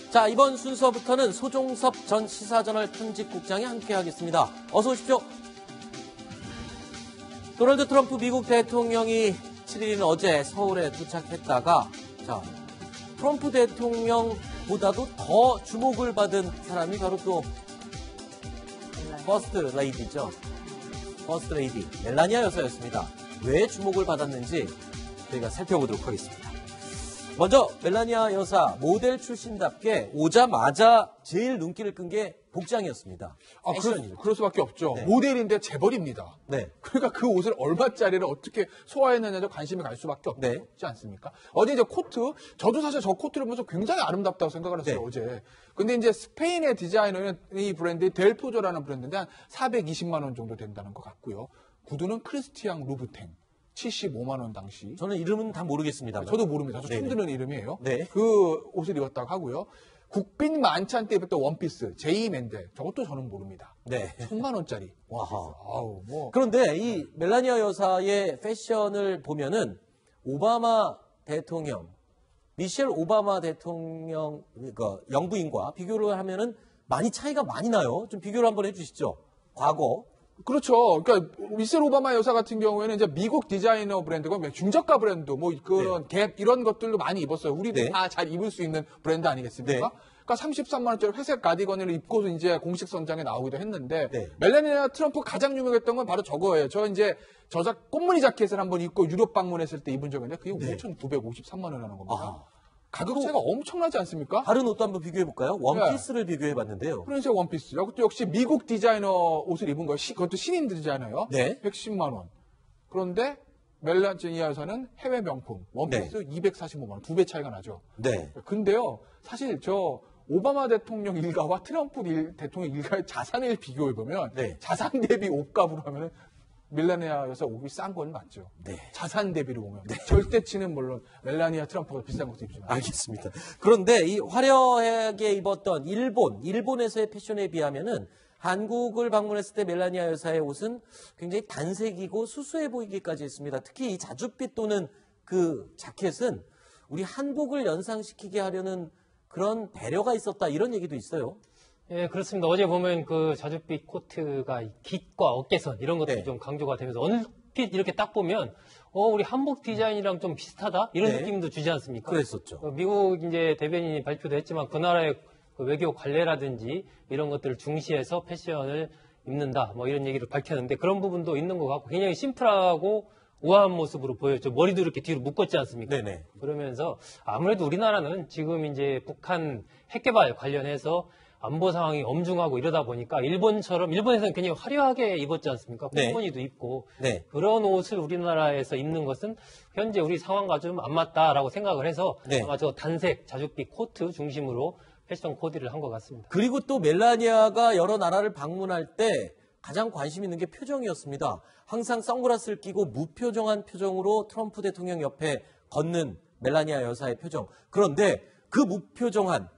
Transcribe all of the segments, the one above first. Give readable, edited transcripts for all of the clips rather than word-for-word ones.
자, 이번 순서부터는 소종섭 전 시사저널 편집국장이 함께하겠습니다. 어서 오십시오. 도널드 트럼프 미국 대통령이 7일인 어제 서울에 도착했다가 자, 트럼프 대통령보다도 더 주목을 받은 사람이 바로 또 퍼스트 레이디죠. 퍼스트 레이디 멜라니아 여사였습니다. 왜 주목을 받았는지 저희가 살펴보도록 하겠습니다. 먼저 멜라니아 여사 모델 출신답게 오자마자 제일 눈길을 끈 게 복장이었습니다. 그럴 수밖에 없죠. 네. 모델인데 재벌입니다. 네. 그러니까 그 옷을 얼마짜리를 어떻게 소화했느냐도 관심이 갈 수밖에 없지 네. 않습니까? 어제 이제 코트, 저도 사실 저 코트를 보면서 굉장히 아름답다고 생각을 했어요, 네. 어제. 근데 이제 스페인의 디자이너는 이 브랜드 델포조라는 브랜드인데 한 420만 원 정도 된다는 것 같고요. 구두는 크리스티앙 루브탱. 75만 원 당시. 저는 이름은 다 모르겠습니다. 저도 모릅니다. 저 처음 네네. 듣는 이름이에요. 네. 그 옷을 입었다고 하고요. 국빈 만찬 때 입었던 원피스, 제이 맨델. 저것도 저는 모릅니다. 네. 1000만 원짜리. 와. 아우, 뭐. 그런데 이 멜라니아 여사의 패션을 보면은 오바마 대통령, 미셸 오바마 대통령, 그러니까 영부인과 비교를 하면은 많이 차이가 많이 나요. 좀 비교를 한번 해주시죠. 과거. 그렇죠. 그러니까 미셸 오바마 여사 같은 경우에는 이제 미국 디자이너 브랜드가 중저가 브랜드, 뭐 그런 갭 이런 것들도 많이 입었어요. 우리도 네. 다 잘 입을 수 있는 브랜드 아니겠습니까? 네. 그러니까 33만 원짜리 회색 가디건을 입고서 이제 공식 선장에 나오기도 했는데 네. 멜라니아 트럼프 가장 유명했던 건 바로 저거예요. 저 이제 꽃무늬 자켓을 한번 입고 유럽 방문했을 때 입은 적이 있는데 그게 네. 5,953만 원 하는 겁니다. 아. 가격 차이가 엄청나지 않습니까? 다른 옷도 한번 비교해볼까요? 원피스를 비교해봤는데요. 프렌치 원피스. 이것도 역시 미국 디자이너 옷을 입은 거예요. 그것도 신인 디자이너요. 네. 110만 원. 그런데 멜라니아에서는 해외 명품 원피스 245만 원. 2배 차이가 나죠. 네. 근데요. 사실 저 오바마 대통령 일가와 트럼프 대통령 일가의 자산을 비교해보면 네. 자산 대비 옷값으로 하면 멜라니아에서 옷이 싼 건 맞죠. 네. 자산 대비로 보면. 절대치는 물론 멜라니아 트럼프가 비싼 것도 입지만. 알겠습니다. 그런데 이 화려하게 입었던 일본에서의 패션에 비하면은 한국을 방문했을 때 멜라니아 여사의 옷은 굉장히 단색이고 수수해 보이기까지 했습니다. 특히 이 자줏빛 도는 그 자켓은 우리 한국을 연상시키게 하려는 그런 배려가 있었다 이런 얘기도 있어요. 예, 그렇습니다. 어제 보면 그 자줏빛 코트가 깃과 어깨선 이런 것들이 네. 좀 강조가 되면서 얼핏 이렇게 딱 보면 우리 한복 디자인이랑 좀 비슷하다 이런 네. 느낌도 주지 않습니까? 그랬었죠. 미국 이제 대변인이 발표도 했지만 그 나라의 그 외교 관례라든지 이런 것들을 중시해서 패션을 입는다 뭐 이런 얘기를 밝혔는데 그런 부분도 있는 것 같고 굉장히 심플하고 우아한 모습으로 보였죠. 머리도 이렇게 뒤로 묶었지 않습니까? 네네. 그러면서 아무래도 우리나라는 지금 이제 북한 핵개발 관련해서 안보 상황이 엄중하고 이러다 보니까 일본에서는 굉장히 화려하게 입었지 않습니까? 네. 콩무늬도 입고 네. 그런 옷을 우리나라에서 입는 것은 현재 우리 상황과 좀 안 맞다라고 생각을 해서 네. 아마 저 단색 자줏빛 코트 중심으로 패션 코디를 한 것 같습니다. 그리고 또 멜라니아가 여러 나라를 방문할 때 가장 관심 있는 게 표정이었습니다. 항상 선글라스를 끼고 무표정한 표정으로 트럼프 대통령 옆에 걷는 멜라니아 여사의 표정. 그런데 그 무표정한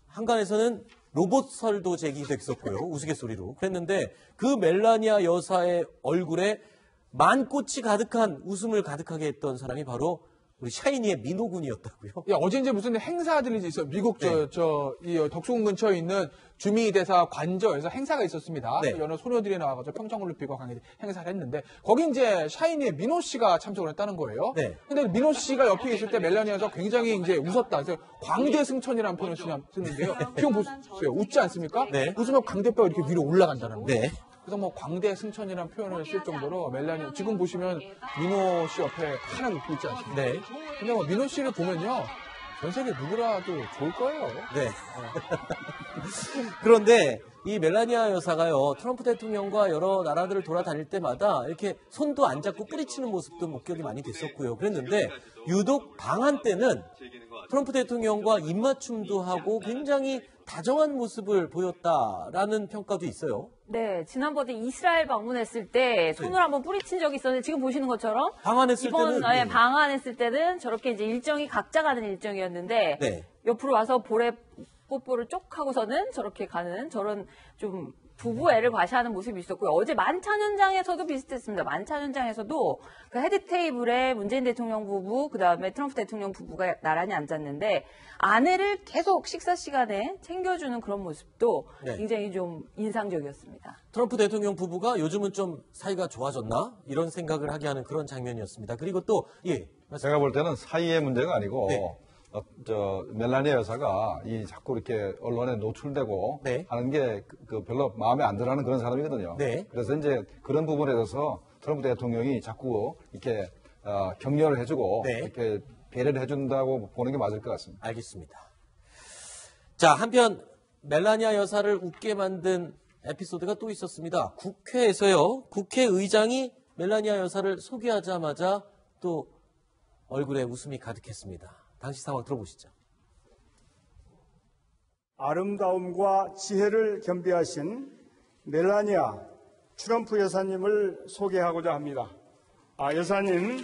한간에서는 로봇설도 제기됐었고요. 우스갯소리로. 그랬는데 그 멜라니아 여사의 얼굴에 만꽃이 가득한 웃음을 가득하게 했던 사람이 바로 우리 샤이니의 민호 군이었다고요. 야, 어제 이제 무슨 행사들이 있어요. 미국 네. 이 덕수궁 근처에 있는 주미대사 관저에서 행사가 있었습니다. 네. 여러 소녀들이 나와가지고 평창올림픽과 관계 행사를 했는데 거기 이제 샤이니의 민호 씨가 참석을 했다는 거예요. 네. 근데 민호 씨가 옆에 있을 때 멜라니아가 굉장히 이제 웃었다. 그래서 광대승천이라는 표현을 쓰는데요. 표현 보세요. 웃지 않습니까? 네. 웃으면 광대뼈가 이렇게 위로 올라간다는 거예요. 네. 그래서 뭐 광대승천이라는 표현을 쓸 정도로 멜라니아 지금 보시면 민호 씨 옆에 하나 웃고 있지 않습니까? 네. 근데 뭐 민호 씨를 보면요. 전 세계 누구라도 좋을 거예요. 네. 그런데 이 멜라니아 여사가요, 트럼프 대통령과 여러 나라들을 돌아다닐 때마다 이렇게 손도 안 잡고 뿌리치는 모습도 목격이 많이 됐었고요. 그랬는데 유독 방한 때는 트럼프 대통령과 입맞춤도 하고 굉장히 다정한 모습을 보였다라는 평가도 있어요. 네, 지난번에 이스라엘 방문했을 때 손을 한번 뿌리친 적이 있었는데 지금 보시는 것처럼 방한했을 때는 네, 방한했을 때는 저렇게 이제 일정이 각자 가는 일정이었는데 네. 옆으로 와서 볼에 뽀뽀를 쪽 하고서는 저렇게 가는 저런 좀 부부 애를 과시하는 모습이 있었고요. 어제 만찬 현장에서도 비슷했습니다. 만찬 현장에서도 그 헤드 테이블에 문재인 대통령 부부, 그다음에 트럼프 대통령 부부가 나란히 앉았는데 아내를 계속 식사 시간에 챙겨주는 그런 모습도 네. 굉장히 좀 인상적이었습니다. 트럼프 대통령 부부가 요즘은 좀 사이가 좋아졌나? 이런 생각을 하게 하는 그런 장면이었습니다. 그리고 또, 예. 제가 볼 때는 사이의 문제가 아니고 네. 멜라니아 여사가 이 자꾸 이렇게 언론에 노출되고 네. 하는 게 별로 마음에 안 들어하는 그런 사람이거든요. 네. 그래서 이제 그런 부분에 대해서 트럼프 대통령이 자꾸 이렇게 격려를 해주고 네. 이렇게 배려를 해준다고 보는 게 맞을 것 같습니다. 알겠습니다. 자, 한편 멜라니아 여사를 웃게 만든 에피소드가 또 있었습니다. 국회에서요. 국회의장이 멜라니아 여사를 소개하자마자 또 얼굴에 웃음이 가득했습니다. 당시 상황 들어보시죠. 아름다움과 지혜를 겸비하신 멜라니아 트럼프 여사님을 소개하고자 합니다. 여사님,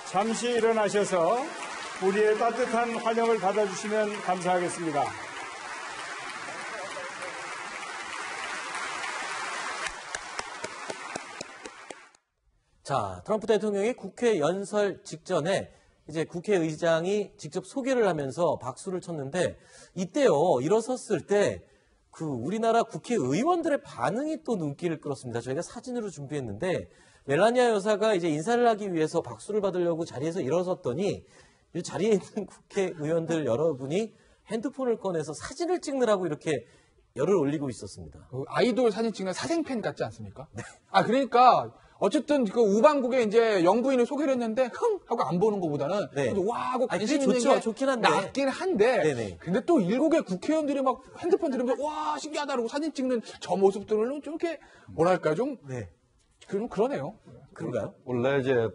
잠시 일어나셔서 우리의 따뜻한 환영을 받아주시면 감사하겠습니다. 자, 트럼프 대통령이 국회 연설 직전에 이제 국회의장이 직접 소개를 하면서 박수를 쳤는데 이때요, 일어섰을 때 그 우리나라 국회의원들의 반응이 또 눈길을 끌었습니다. 저희가 사진으로 준비했는데 멜라니아 여사가 이제 인사를 하기 위해서 박수를 받으려고 자리에서 일어섰더니 이 자리에 있는 국회의원들 여러분이 핸드폰을 꺼내서 사진을 찍느라고 이렇게 열을 올리고 있었습니다. 그 아이돌 사진 찍는 사생팬 같지 않습니까? 네. 그러니까 어쨌든 그 우방국에 이제 영부인을 소개를 했는데 흥 하고 안 보는 것보다는 네. 와 하고 관심 그게 있는 좋죠. 게 좋긴 한데. 낫긴 한데 네네. 근데 또 일국의 국회의원들이 막 핸드폰 들으면 와 신기하다 그러고 사진 찍는 저 모습들은 좀 이렇게 뭐랄까 좀 네. 그러네요. 그런가요? 원래 이제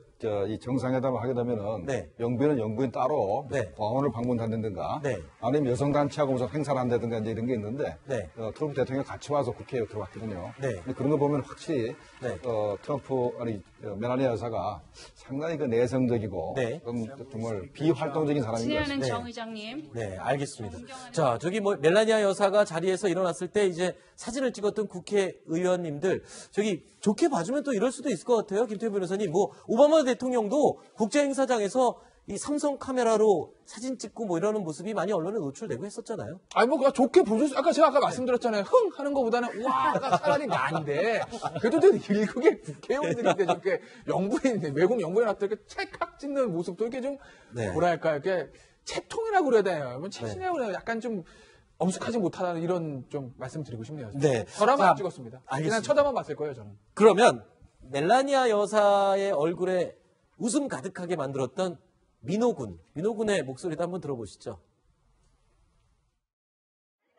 이 정상회담을 하게 되면은 네. 영부인은 영부인 따로 네. 공원을 방문한다든가 네. 아니면 여성단체하고 무슨 행사를 한다든가 이제 이런 게 있는데 네. 트럼프 대통령이 같이 와서 국회에 들어왔거든요. 네. 근데 그런 거 보면 확실히 네. 멜라니아 여사가 상당히 그 내성적이고 네. 정말 비활동적인 사람인 것 친애하는 같습니다. 정 의장님. 네, 알겠습니다. 자, 저기 멜라니아 여사가 자리에서 일어났을 때 이제 사진을 찍었던 국회의원님들, 저기 좋게 봐주면 또 이럴 수도 있을 것 같아요. 김태우 변호사님, 오바마 대통령도 국제행사장에서 이 삼성 카메라로 사진 찍고 이러는 모습이 많이 언론에 노출되고 했었잖아요. 좋게 보실 수, 제가 아까 말씀드렸잖아요. 흥! 하는 것보다는, 와가 차라리 나은데, 그래도 일국의 국회의원들인데, 저렇게 외국 영부인 앞에 이렇게 찰칵 찍는 모습도 이렇게 좀, 네. 뭐랄까, 이렇게 채통이라고 그래야 되나요? 채신이라고 그래야 약간 좀 엄숙하지 못하다는 이런 좀 말씀 드리고 싶네요. 네. 저라면 자, 안 찍었습니다. 알겠습니다. 그냥 쳐다만 봤을 거예요, 저는. 그러면 멜라니아 여사의 얼굴에 웃음 가득하게 만들었던 민호군의 목소리도 한번 들어보시죠.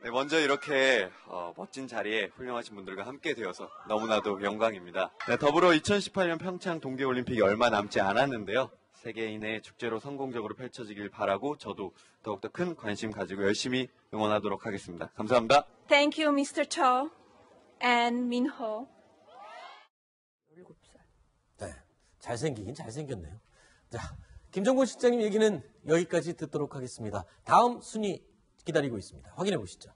네, 먼저 이렇게 멋진 자리에 훌륭하신 분들과 함께 되어서 너무나도 영광입니다. 네, 더불어 2018년 평창 동계올림픽이 얼마 남지 않았는데요. 세계인의 축제로 성공적으로 펼쳐지길 바라고 저도 더욱더 큰 관심 가지고 열심히 응원하도록 하겠습니다. 감사합니다. Thank you, Mr. Cho and Minho. 네, 잘생기긴 잘생겼네요. 자, 김정곤 실장님 얘기는 여기까지 듣도록 하겠습니다. 다음 순위 기다리고 있습니다. 확인해 보시죠.